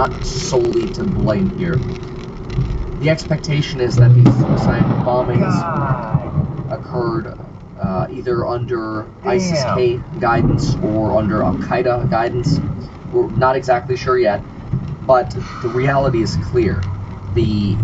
not solely to blame here. The expectation is that these suicide bombings occurred either under ISIS-K guidance or under Al-Qaeda guidance. We're not exactly sure yet, but the reality is clear. The